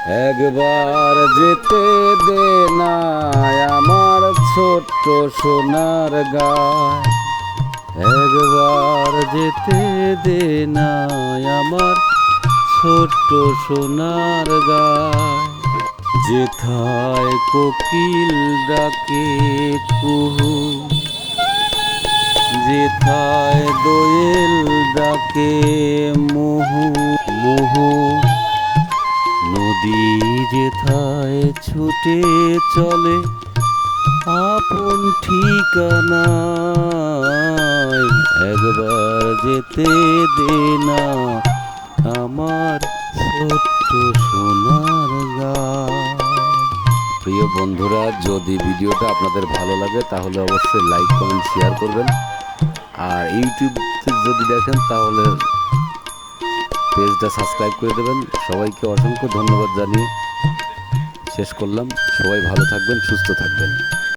একবার যেতে দে না আমার ছোট্ট সোনার গায়, একবার যেতে দে না আমার ছোট্ট সোনার গায়। যেথায় কোকিল ডাকে কুহু, যেথায় দোয়েল ডাকে মুহু মুহু, নদী যেথায় ছুটে চলে আপন ঠিকানায়, একবার যেতে দে না আমার ছোট্ট সোনার গায়। প্রিয় বন্ধুরা, যদি ভিডিওটা আপনাদের ভালো লাগে তাহলে অবশ্যই লাইক কমেন্ট শেয়ার করবেন। আর ইউটিউবে যদি দেখেন তাহলে পেজটা সাবস্ক্রাইব করে দেবেন। সবাইকে অসংখ্য ধন্যবাদ জানিয়ে শেষ করলাম। সবাই ভালো থাকবেন, সুস্থ থাকবেন।